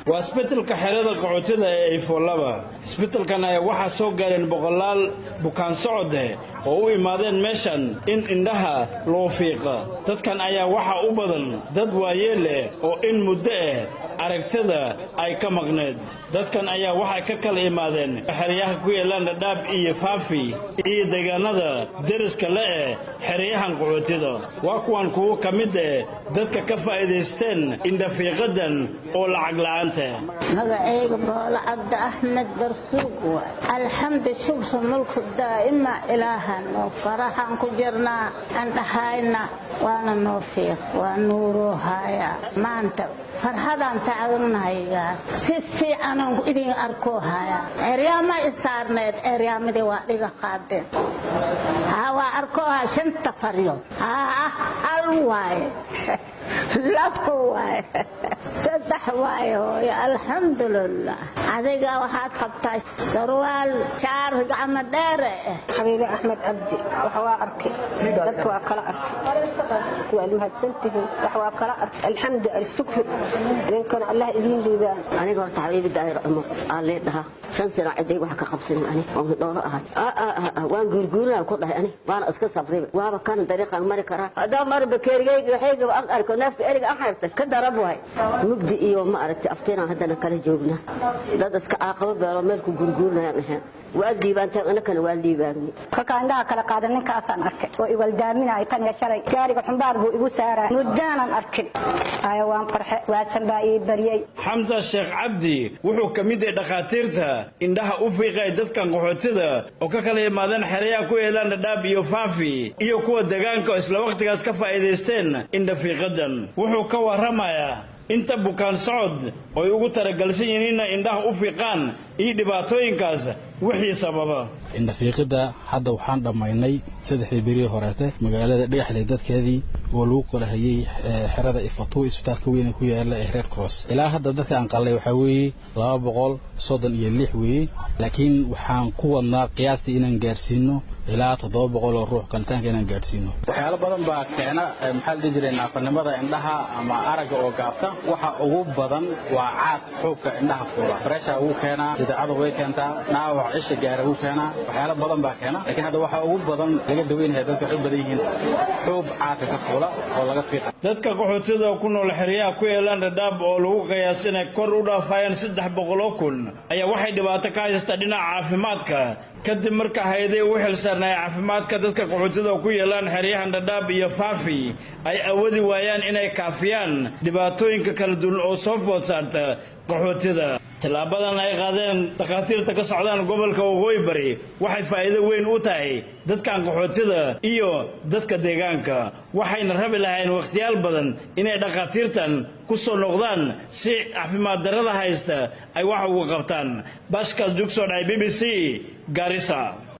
واسبتلك حريضة قعوتنا إيفولابا اسبتلكان أي واحد سوق قالين بقلال بكان سعودة oo imaadeen meeshan in indhaha loo fiiqo dadkan ayaa waxa u badan dad waayeel oo in muddo aragtida ay ka maqneed dadkan ayaa waxa ka kala imaadeen xeryaha ku yeelan Dadaab iyo Faafi iyo deegaanada deriska leh xeryahan qaxootiga waa kuwan kuwa kamid dadka ka faa'iideysteen indha fiiqadan oo lacag la'aanta magacayga Boolo Cabdi Ahmed Darsuuq alxamdu shukr mulku daa'ima ilaaha فرحان كجرنا أن حينا وأنا نوفيق ونورو هايا ما أنت فرحان تعاوننا هيا سفي أنا إذن أركو هايا إريام إسارنت إريام دي وادي قادة هوا أركوها شنت فريو الواي لفواي سدح واي يا الحمد لله هذا واحد خبطة سروال شعر عم داره حبيبي أحمد عبدي وحوا أركي دكتور كلا أركي وعلمها سنته وحوا كلا أركي الحمد لله الشكر لكن الله يدين لي أنا قلت حبيبي داير أمه قال لي ده شن سنة عدي وحكي خبصين أنا ومدورة وان قرقونا كله أنا وأنا أسكت صبري وهذا كان طريقة أمريكا هذا مر بكيرجي وحيد وأركو نفس إرجع أحرت كده ربوي مبدئي وما أردت أفتينا هذا نكال جوجنا ده دسك عقب بيرملكوا قرقونا يعني وأدي بانت أنا كان والدي باني كان ده كلا قادن كأسان أركض ويولدامنا يتن يشري جاري حنباره يبو سارة نجانا أركض أيوان فرح واسنباء بريء حمزة الشيخ عبدي وحو كميدة دخاتيرتها إنها أفريقيا دتكان قحوتيدا وكاكالي مادان حريا كو إلان داداب يوفافي إيو كو دقان كو إسلا وقت كاسكفا إيديستين إندا في غدا وحو كوا رمايا inta bukaan socod oo ugu taragalsan yihiin indhaha u fiiqaan iyo dhibaatooyinkaas wixii sababa indha fiiqida hadda waxaan dhamaynay saddexdii beri horeete magaalada dhagaxley dadkeedii oo lagu kala hayay xerada Ifatu isbitaalka weyn ku yaala ee Red Cross ilaa hadda dadka aan qalay waxa weeye 236 weeye laakiin waxaan ku wadnaa qiyaastii inaan gaarsiino ilaa 700 ruux kaltaanka inaan gaarsiino waxyaalo badan baa keena maxaa la jiray naafanimada indhaha ama araga oo gaabta waxa ugu badan waa caad xoogga indhaha fuula pressure ugu keena sidaacada way keentaa naawac isha gaar ugu keena waxyaalo badan baa keena laakiin hadda waxa ugu badan laga daweynayo dadka u badan yihiin xoog caad ka fuula oo laga fiiqo dadka qaxootiga ku nool xeryaha ku yeelan Dadaab oo lagu qiyaasay kor u dhaafayaan 300 kun ayaa waxay dhibaato ka haystaa dhinaca caafimaadka kadib marka hay'adaha u xilsaarnaa caafimaadka dadka qaxootiga ku yeelan xeryaha Dadaab iyo Faafi ay awoodi waayaan inay kaafiyaan dhibaatooyinka kala duwan oo soo food saarta qaxootiga talaabadan ay qaadeen dhaqaatiirta ka socdaan gobolka Waqooyi Bari waxay faa'iido weyn u tahay dadkan qaxootiga iyo dadka deegaanka waxayna rabi lahayn waqtiyaal badan inay dhaqaatiirtan ku soo noqdaan si caafimaad darrada haysta ay wax uga qabtaan bashkaas jugso dhacay BBC Garissa